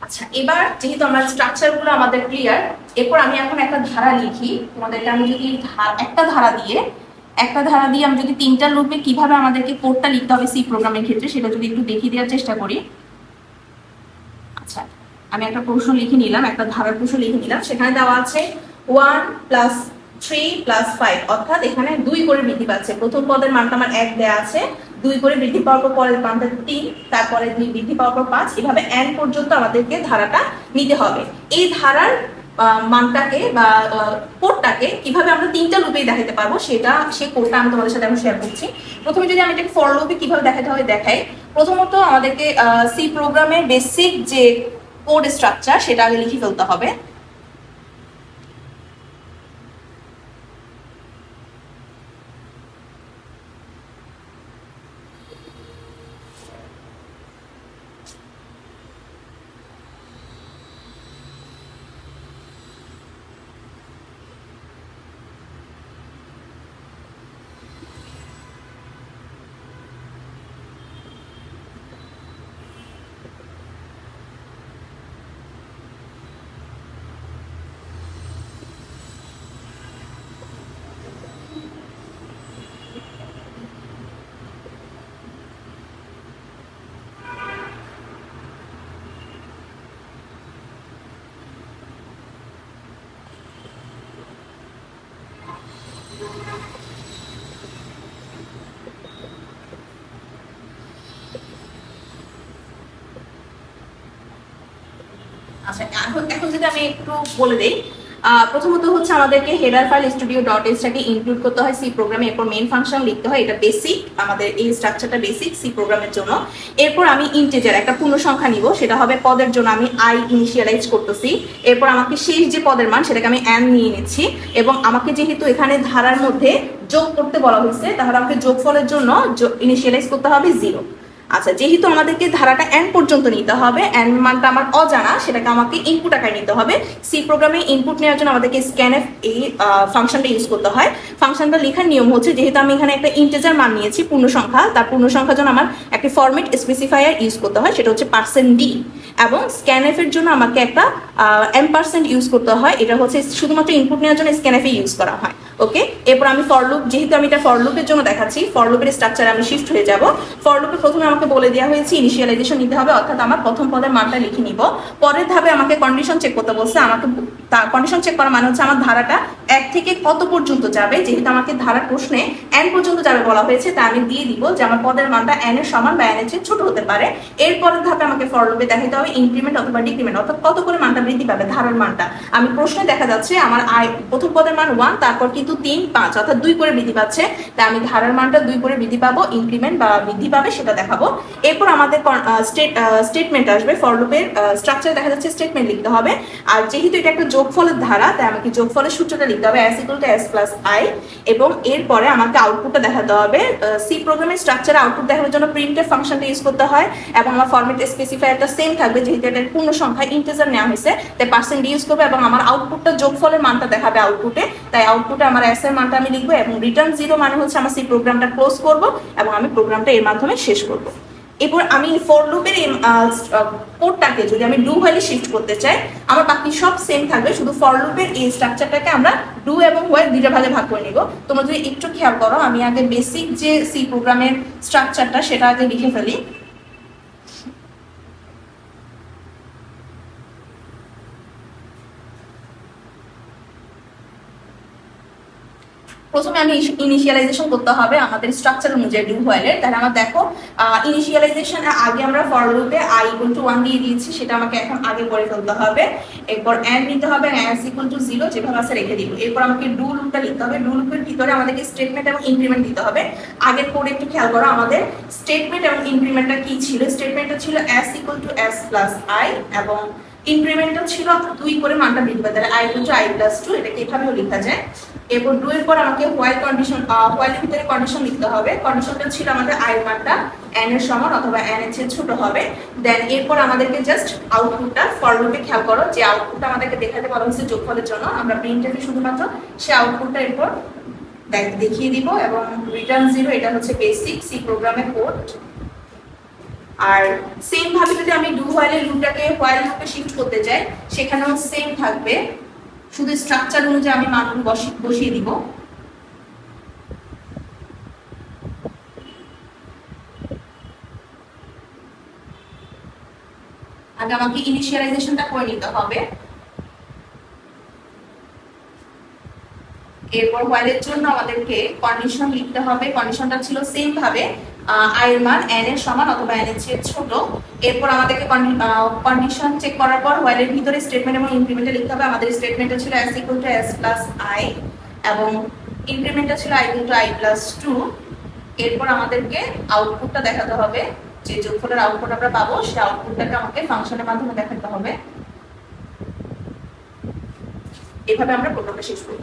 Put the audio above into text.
আচ্ছা, এবার যেহেতু আমার স্ট্রাকচারগুলো আমাদের ক্লিয়ার, এরপর আমি এখন একটা ধারা লিখি তোমাদেরকে। আমি যদি একটা ধারা দিয়ে আমি যদি তিনটা লুপে কিভাবে আমাদেরকে কোডটা লিখতে হবে সি প্রোগ্রামের ক্ষেত্রে সেটা যদি একটু দেখিয়ে দেওয়ার চেষ্টা করি। আচ্ছা, আমি একটা প্রশ্ন লিখে নিলাম, একটা ধারার প্রশ্ন লিখে নিলাম। সেখানে দেওয়া আছে 1 + 3 + 5, অর্থাৎ এখানে 2 করে বৃদ্ধি পাচ্ছে। প্রথম পদের মানটা আমার 1 দেওয়া আছে, 2 করে বৃদ্ধি পাওয়ার পর পরের মানটা 3, তারপরে 2 বৃদ্ধি পাওয়ার পর 5, এভাবে n পর্যন্ত আমাদেরকে ধারাটা নিতে হবে। এই ধারার মানটাকে বা কোডটাকে কিভাবে আমরা তিনটা লুপেই দেখাতে পারবো সেই কোডটা আমি তোমাদের সাথে এখন শেয়ার করছি। প্রথমে যদি আমি এটাকে ফর লুপে কিভাবে দেখাতে হয় দেখাই। প্রথমত আমাদেরকে সি প্রোগ্রামের বেসিক যে কোড স্ট্রাকচার সেটা আগে লিখে ফেলতে হবে। আচ্ছা, এখন যদি আমি একটু বলে দেই, প্রথমত হচ্ছে আমাদেরকে হেডার ফাইল studio.h-টাকে ইনক্লুড করতে হয় সি প্রোগ্রামে। এরপর মেইন ফাংশন লিখতে হয়, এটা বেসিক, আমাদের এই স্ট্রাকচারটা বেসিক সি প্রোগ্রামের জন্য। এরপর আমি ইন্টিজার একটা পূর্ণ সংখ্যা নিব, সেটা হবে পদের জন্য আমি আই ইনিশিয়ালাইজ করতেছি। এরপর আমাকে শেষ যে পদের মান সেটাকে আমি এন নিয়ে নিচ্ছি, এবং আমাকে যেহেতু এখানে ধারার মধ্যে যোগ করতে বলা হয়েছে, তাহলে আমাকে যোগফলের জন্য ইনিশিয়ালাইজ করতে হবে 0। আচ্ছা, যেহেতু আমাদেরকে ধারাটা n পর্যন্ত নিতে হবে, n মানটা আমার অজানা, সেটাকে আমাকে ইনপুট আকারে নিতে হবে। সি প্রোগ্রামে ইনপুট নেওয়ার জন্য আমাদেরকে scanf এই ফাংশনটা ইউজ করতে হয়। ফাংশনটা লেখার নিয়ম হচ্ছে, যেহেতু আমি এখানে একটা ইন্টিজার মান নিয়েছি পূর্ণ সংখ্যা, তার পূর্ণ সংখ্যার জন্য আমার একটা ফরম্যাট স্পেসিফায়ার ইউজ করতে হয়, সেটা হচ্ছে %d, এবং scanf এর জন্য আমাকে একটা m% ইউজ করতে হয়। এটা হচ্ছে শুধুমাত্র ইনপুট নেওয়ার জন্য scanf ইউজ করা হয়। ওকে, এরপর আমি ফর লুপ, যেহেতু আমি এটা ফর লুপের জন্য দেখাচ্ছি, ফর লুপের স্ট্রাকচারে আমি শিফট হয়ে যাব। ফর লুপে প্রথমে আমাকে বলে দেওয়া হয়েছে ইনিশিয়ালাইজেশন নিতে হবে, অর্থাৎ আমার প্রথম পদের মানটা লিখে নিব। পরের ধাপে আমাকে কন্ডিশন চেক করতে বলছে। আমাকে কন্ডিশন চেক করা মানে হচ্ছে আমার ধারাটা 1 থেকে কত পর্যন্ত যাবে। যেহেতু আমাকে ধারার প্রশ্নে n পর্যন্ত যাবে বলা হয়েছে, তা আমি দিয়ে দিব যে আমার পদের মানটা n এর সমান বা n এর চেয়ে ছোট হতে পারে। এরপরের ধাপে আমাকে ফর লুপে দেখাতে হবে ইনক্রিমেন্ট অথবা ডিক্রিমেন্ট, অর্থাৎ কত করে মানটা বৃদ্ধি পাবে ধারার মানটা। আমি প্রশ্নে দেখা যাচ্ছে আমার প্রথম পদের মান 1, তারপর কিন্তু 3, 5, অর্থাৎ 2 করে বৃদ্ধি পাচ্ছে, তাই আমি ধারার মানটা 2 করে বৃদ্ধি পাবো, ইনক্রিমেন্ট বা বৃদ্ধি পাবে সেটা দেখাবো। এরপর আমাদের স্টেটমেন্ট আসবে। ফর লুপের স্ট্রাকচার দেখা যাচ্ছে স্টেটমেন্ট লিখতে হবে। আর যেহেতু এটা একটা যোগফলের ধারা, তাই আমাকে যোগফলের সূত্রটা লিখতে হবে s = s + i, এবং এরপরে আমাকে আউটপুটটা দেখাতে হবে। সি প্রোগ্রামের স্ট্রাকচারে আউটপুট দেখানোর জন্য প্রিন্টএফ ফাংশনটা ইউজ করতে হয়, এবং আমার ফরম্যাট স্পেসিফায়ারটা সেম থাকবে। যেহেতু এটা পূর্ণ সংখ্যা ইন্টিজার নেওয়া হয়েছে, তাই % ইউজ করবে, এবং আমার আউটপুটটা যোগফলের মানটা দেখাবে আউটপুটে, তাই আউটপুটে আমার s এর মানটা আমি লিখবো, এবং রিটার্ন 0 মানে হচ্ছে আমার সি প্রোগ্রামটা ক্লোজ করব, এবং আমি প্রোগ্রামটা এর মাধ্যমে শেষ করব। এরপর আমি ফর লুপের কোডটাকে যদি আমি ডু হোয়াইলে শিফট করতে চাই, আমার বাকি সব সেম থাকবে, শুধু ফর লুপের এই স্ট্রাকচারটাকে আমরা ডু এবং হোয়াইল দুইটা ভাগে ভাগ করে নিব। তোমরা যদি একটু খেয়াল করো, আমি আগে বেসিক যে সি প্রোগ্রামের স্ট্রাকচারটা সেটা আগে লিখে ফেলি। প্রথমে আমি ইনিশিয়ালাইজেশন করতে হবে আমাদের স্ট্রাকচার অনুযায়ী ডু হোয়াইলের। তাহলে আমার দেখো, ইনিশিয়ালাইজেশন আগে আমরা ফর লুপে i = 1 দিয়ে দিয়েছি, সেটা আমাকে এখন আগে করে ফেলতে হবে। এরপর n নিতে হবে, s = 0 যেভাবে আছে রেখে দিব। এরপর আমাকে ডু লুপটা লিখতে হবে। ডু লুপের ভিতরে আমাদেরকে স্টেটমেন্ট এবং ইনক্রিমেন্ট দিতে হবে। আগের কোডে একটু খেয়াল করো, আমাদের স্টেটমেন্ট এবং ইনক্রিমেন্টটা কি ছিল। স্টেটমেন্টটা ছিল s = s + i, এবং ইনক্রিমেন্টটা ছিল 2 করে মানটা বৃদ্ধি পাবে, তাহলে i = i + 2, এটাকে এভাবেও লেখা যায়। এরপর ডু এর পর আমাকে হোয়াইল কন্ডিশন, হোয়াইলের ভিতরে কন্ডিশন লিখতে হবে। কন্ডিশনটা ছিল আমাদের i এর মানটা n এর সমান অথবা n এর চেয়ে ছোট হবে। দেন এরপর আমাদেরকে জাস্ট আউটপুটটা ফর লুপে খেয়াল করো, যে আউটপুটটা আমাদেরকে দেখাতে বলা হয়েছে যোগফলের জন্য, আমরা প্রিন্টএফে শুধুমাত্র সে আউটপুটটা এরপর দেখিয়ে দিব, এবং রিটার্ন 0 এটা হচ্ছে বেসিক সি প্রোগ্রামের কোড। আর সেম ভাবে যদি আমি ডু হোয়াইলের লুপটাকে হোয়াইল লুপে শিফট করতে চাই সেখানেও সেম থাকবে, শুধু স্ট্রাকচার অনুযায়ী আমি মানগুলো বসিয়ে দিব। আগে আমাকে ইনিশিয়ালাইজেশনটা করে নিতে হবে। এরপর হোয়াইলের জন্য আমাদেরকে কন্ডিশন লিখতে হবে। কন্ডিশনটা ছিল সেম ভাবে i এর মান n এর সমান অথবা n এর চেয়ে ছোট। এরপর আমাদেরকে কন্ডিশন চেক করার পর হোয়াইলের ভিতরে স্টেটমেন্ট এবং ইনক্রিমেন্টে লিখতে হবে। আমাদের স্টেটমেন্টটা ছিল s = s + i এবং ইনক্রিমেন্টটা ছিল i * i + 2। এরপর আমাদেরকে আউটপুটটা দেখাতে হবে, যে যোগফলের আউটপুট আমরা পাবো সেই আউটপুটটাকে আমাকে ফাংশনের মাধ্যমে দেখাতে হবে। এভাবে আমরা প্রোগ্রামটা শেষ করব।